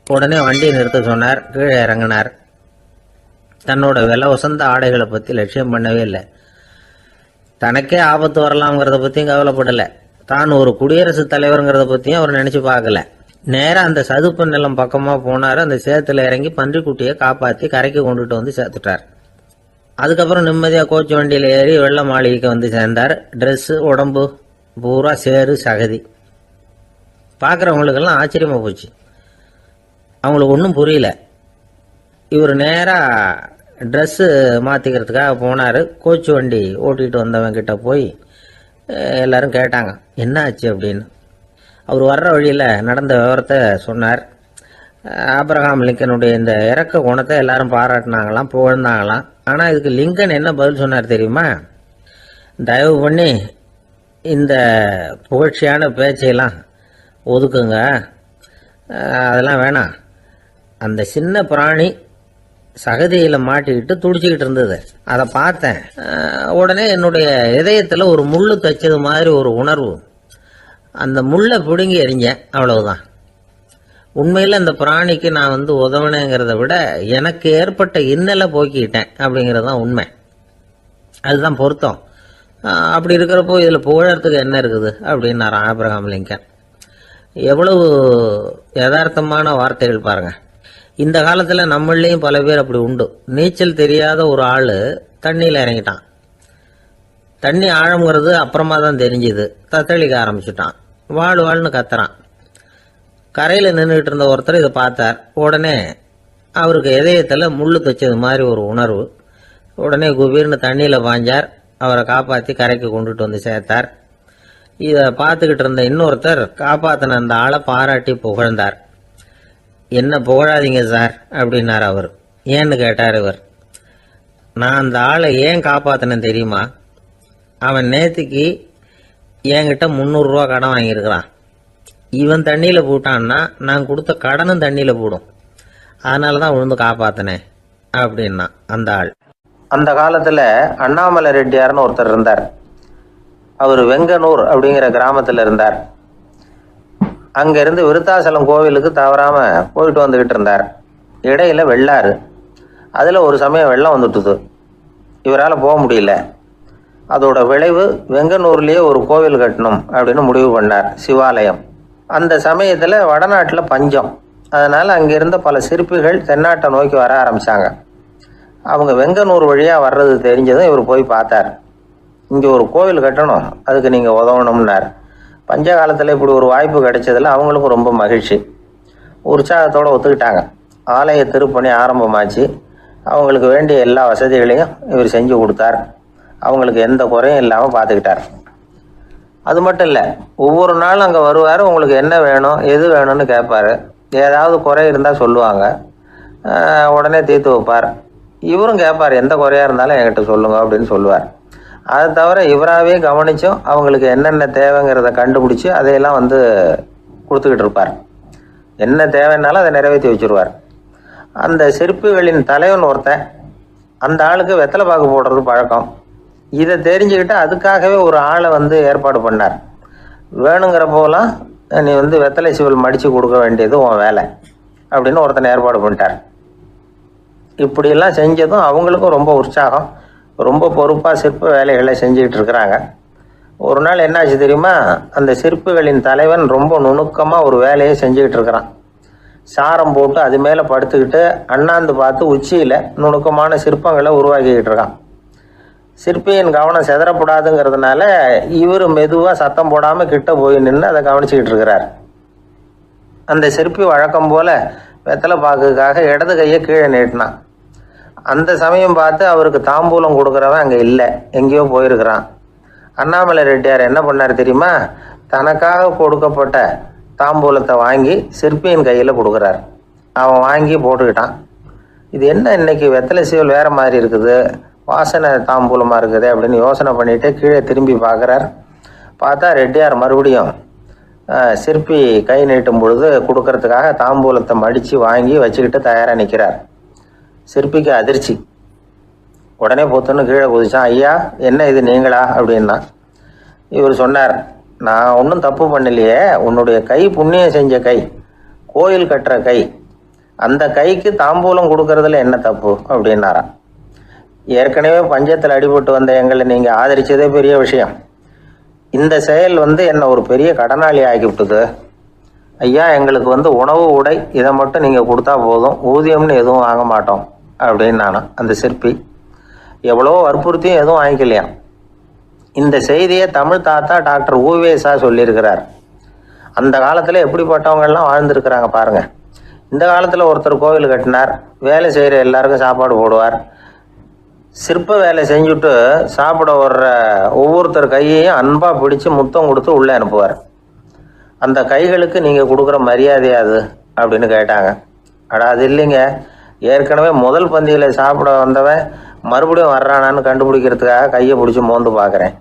உடனே வண்டியை நிறுத்த சொன்னார். கீழே இறங்கினார். தன்னோட விலை உசந்த ஆடைகளை பற்றி லட்சியம் பண்ணவே இல்லை. தனக்கே ஆபத்து வரலாம்ங்கிறத பற்றியும் கவலைப்படலை. தான் ஒரு குடியரசுத் தலைவருங்கிறத பற்றியும் அவர் நினச்சி பார்க்கல. நேராக அந்த சதுப்பு நிலம் பக்கமாக போனார். அந்த சேத்துல இறங்கி பன்றிக்குட்டியை காப்பாற்றி கரைக்கு கொண்டுட்டு வந்து சேர்த்துட்டார். அதுக்கப்புறம் நிம்மதியாக கோச்சு வண்டியில் ஏறி வெள்ள மாளிகைக்கு வந்து சேர்ந்தார். ட்ரெஸ்ஸு உடம்பு பூரா சேறு சகதி. பார்க்குறவங்களுக்கெல்லாம் ஆச்சரியமாக போச்சு. அவங்களுக்கு ஒன்றும் புரியல. இவர் நேராக ட்ரெஸ்ஸு மாற்றிக்கிறதுக்காக போனார். கோச்சு வண்டி ஓட்டிகிட்டு வந்தவங்கிட்ட போய் எல்லாரும் கேட்டாங்க என்ன ஆச்சு அப்படின்னு. அவர் வர்ற வழியில் நடந்த விவரத்தை சொன்னார். ஆப்ரஹாம் லிங்கனுடைய இந்த இறக்க குணத்தை எல்லாரும் பாராட்டினாங்களாம், புகழ்ந்தாங்களாம். ஆனால் இதுக்கு லிங்கன் என்ன பதில் சொன்னார் தெரியுமா? தயவு பண்ணி இந்த புகழ்ச்சியான பேச்சையெல்லாம் ஒதுக்குங்க, அதெல்லாம் வேணாம். அந்த சின்ன பிராணி சகதியில் மாட்டிக்கிட்டு துடிச்சிக்கிட்டு இருந்தது. அதை பார்த்தேன். உடனே என்னுடைய இதயத்தில் ஒரு முள்ளு தைச்சது மாதிரி ஒரு உணர்வு. அந்த முள்ளை பிடுங்கி எறிஞ்சேன், அவ்வளவுதான். உண்மையில் அந்த பிராணிக்கு நான் உதவினேங்கிறத விட எனக்கு ஏற்பட்ட இன்னலை போக்கிக்கிட்டேன் அப்படிங்கிறது தான் உண்மை. அதுதான் பொருத்தம். அப்படி இருக்கிறப்போ இதில் புகழறதுக்கு என்ன இருக்குது அப்படின்னாரு ஆப்ரஹாம் லிங்கன். எவ்வளவு யதார்த்தமான வார்த்தைகள் பாருங்கள். இந்த காலத்தில் நம்மளையும் பல பேர் அப்படி உண்டு. நீச்சல் தெரியாத ஒரு ஆள் தண்ணியில் இறங்கிட்டான். தண்ணி ஆழங்கிறது அப்புறமா தான் தெரிஞ்சுது. தத்தளிக்க ஆரம்பிச்சுட்டான். வாழ்னு கத்துறான். கரையில் நின்றுட்டு இருந்த ஒருத்தர் இதை பார்த்தார். உடனே அவருக்கு இதயத்தில் முள்ளு தைச்சது மாதிரி ஒரு உணர்வு. உடனே குபீர்னு தண்ணியில் பாஞ்சார். அவரை காப்பாற்றி கரைக்கு கொண்டுட்டு வந்து சேர்த்தார். இதை பார்த்துக்கிட்டு இருந்த இன்னொருத்தர் காப்பாற்றின அந்த ஆளை பாராட்டி புகழ்ந்தார். என்ன புகழாதீங்க சார் அப்படின்னார் அவர். ஏன்னு கேட்டார் இவர். நான் அந்த ஆளை ஏன் காப்பாற்றினேன் தெரியுமா? அவன் நேற்றுக்கு என்கிட்ட 300 ரூபா கடன் வாங்கியிருக்கிறான். இவன் தண்ணியில் போட்டான்னா நான் கொடுத்த கடனும் தண்ணியில் போடும். அதனால தான் விழுந்து காப்பாற்றினேன் அப்படின்னா அந்த ஆள். அந்த காலத்தில் அண்ணாமலை ரெட்டியார்னு ஒருத்தர் இருந்தார். அவர் வெங்கனூர் அப்படிங்கிற கிராமத்தில் இருந்தார். அங்கேருந்து விருத்தாசலம் கோவிலுக்கு தவறாமல் போயிட்டு வந்துக்கிட்டு இருந்தார். இடையில வெள்ளாறு. அதில் ஒரு சமயம் வெள்ளம் வந்துட்டுது. இவரால் போக முடியல. அதோட விளைவு வெங்கனூர்லேயே ஒரு கோவில் கட்டணும் அப்படின்னு முடிவு பண்ணார், சிவாலயம். அந்த சமயத்தில் வடநாட்டில் பஞ்சம். அதனால் அங்கிருந்த பல சிற்பிகள் தென்னாட்டை நோக்கி வர ஆரம்பித்தாங்க. அவங்க வெங்கனூர் வழியாக வர்றது தெரிஞ்சதும் இவர் போய் பார்த்தார். இங்கே ஒரு கோவில் கட்டணும், அதுக்கு நீங்கள் உதவணும்னார். பஞ்ச காலத்தில் இப்படி ஒரு வாய்ப்பு கிடைச்சதில் அவங்களுக்கும் ரொம்ப மகிழ்ச்சி. உற்சாகத்தோடு ஒத்துக்கிட்டாங்க. ஆலய திருப்பணி ஆரம்பமாச்சு. அவங்களுக்கு வேண்டிய எல்லா வசதிகளையும் இவர் செஞ்சு கொடுத்தார். அவங்களுக்கு எந்த குறையும் இல்லாமல் பார்த்துக்கிட்டார். அது மட்டும் இல்லை, ஒவ்வொரு நாளும் அங்கே வருவார். உங்களுக்கு என்ன வேணும் எது வேணும்னு கேட்பார். ஏதாவது குறை இருந்தால் சொல்லுவாங்க, உடனே தீர்த்து வைப்பார். இவரும் கேட்பார், எந்த குறையாக இருந்தாலும் என்கிட்ட சொல்லுங்க அப்படின்னு சொல்லுவார். அதை தவிர இவராகவே கவனிச்சும் அவங்களுக்கு என்னென்ன தேவைங்கிறத கண்டுபிடிச்சி அதையெல்லாம் கொடுத்துக்கிட்டு இருப்பார். என்ன தேவைன்னாலும் அதை நிறைவேற்றி வச்சுருவார். அந்த சிற்பிகளின் தலைவன் ஒருத்தன், அந்த ஆளுக்கு வெத்தலை பாக்கு போடுறது பழக்கம். இதை தெரிஞ்சுக்கிட்டு அதுக்காகவே ஒரு ஆளை ஏற்பாடு பண்ணார். வேணுங்கிறப்போலாம் நீ வெத்தலை சிவல் மடித்து கொடுக்க வேண்டியது உன் வேலை அப்படின்னு ஒருத்தனை ஏற்பாடு பண்ணிட்டார். இப்படியெல்லாம் செஞ்சதும் அவங்களுக்கும் ரொம்ப உற்சாகம். ரொம்ப பொறுப்பாக சிற்ப வேலைகளை செஞ்சுக்கிட்டு இருக்கிறாங்க. ஒரு நாள் என்னாச்சு தெரியுமா? அந்த சிற்பிகளின் தலைவன் ரொம்ப நுணுக்கமாக ஒரு வேலையை செஞ்சுக்கிட்டு இருக்கிறான். சாரம் போட்டு அது மேலே படுத்துக்கிட்டு அண்ணாந்து பார்த்து உச்சியில் நுணுக்கமான சிற்பங்களை உருவாக்கிக்கிட்டு இருக்கான். சிற்பியின் கவனம் செதறப்படாதுங்கிறதுனால இவர் மெதுவாக சத்தம் போடாமல் கிட்ட போய் நின்று அதை கவனிச்சிக்கிட்டு இருக்கிறார். அந்த சிற்பி வழக்கம் போல் வெத்தலை பாக்குக்காக இடது கையை கீழே நீட்டினான். அந்த சமயம் பார்த்து அவருக்கு தாம்பூலம் கொடுக்குறவன் அங்கே இல்லை, எங்கேயோ போயிருக்கிறான். அண்ணாமலை ரெட்டியார் என்ன பண்ணார் தெரியுமா? தனக்காக கொடுக்கப்பட்ட தாம்பூலத்தை வாங்கி சிற்பியின் கையில் கொடுக்குறார். அவன் வாங்கி போட்டுக்கிட்டான். இது என்ன இன்னைக்கு வெத்தலை சீவல் வேற மாதிரி இருக்குது, வாசனை தாம்பூலமாக இருக்குது அப்படின்னு யோசனை பண்ணிட்டு கீழே திரும்பி பார்க்குறார். பார்த்தா ரெட்டியார் மறுபடியும் சிற்பி கை நீட்டும் பொழுது கொடுக்கறதுக்காக தாம்பூலத்தை மடித்து வாங்கி வச்சுக்கிட்டு தயாராக நிற்கிறார். சிற்பிக்கு அதிர்ச்சி. உடனே பொத்துன்னு கீழே குதிச்சான். ஐயா, என்ன இது நீங்களா அப்படின்னா. இவர் சொன்னார், நான் ஒன்றும் தப்பு பண்ணலையே, உன்னுடைய கை புண்ணியம் செஞ்ச கை, கோயில் கட்டுற கை, அந்த கைக்கு தாம்பூலம் கொடுக்கறதுல என்ன தப்பு அப்படின்னாராம். ஏற்கனவே பஞ்சத்தில் அடிபட்டு வந்த எங்களை நீங்கள் ஆதரிச்சதே பெரிய விஷயம். இந்த செயல் என்னை ஒரு பெரிய கடனாளி ஆகிவிட்டுது. ஐயா, எங்களுக்கு உணவு உடை இதை மட்டும் நீங்கள் கொடுத்தா போதும், ஊதியம்னு எதுவும் வாங்க மாட்டோம் அப்படின்னு நானும். அந்த சிற்பி எவ்வளோ வற்புறுத்தியும் எதுவும் வாங்கிக்கலையாம். இந்த செய்தியை தமிழ் தாத்தா டாக்டர் ஊவேசா சொல்லியிருக்கிறார். அந்த காலத்தில் எப்படிப்பட்டவங்கெல்லாம் வாழ்ந்துருக்கிறாங்க பாருங்கள். இந்த காலத்தில் ஒருத்தர் கோவில் கட்டினார், வேலை செய்கிற எல்லாருக்கும் சாப்பாடு போடுவார், சிற்ப வேலை செஞ்சுட்டு சாப்பிட வர்ற ஒவ்வொருத்தர் கையையும் அன்பாக பிடிச்சி முத்தம் கொடுத்து உள்ளே அனுப்புவார். அந்த கைகளுக்கு நீங்கள் கொடுக்குற மரியாதையாது அப்படின்னு கேட்டாங்க. அது இல்லைங்க, ஏற்கனவே முதல் பந்தியில் சாப்பிட வந்தவன் மறுபடியும் வர்றானான்னு கண்டுபிடிக்கிறதுக்காக கையை பிடிச்சி மோந்து பார்க்குறேன்.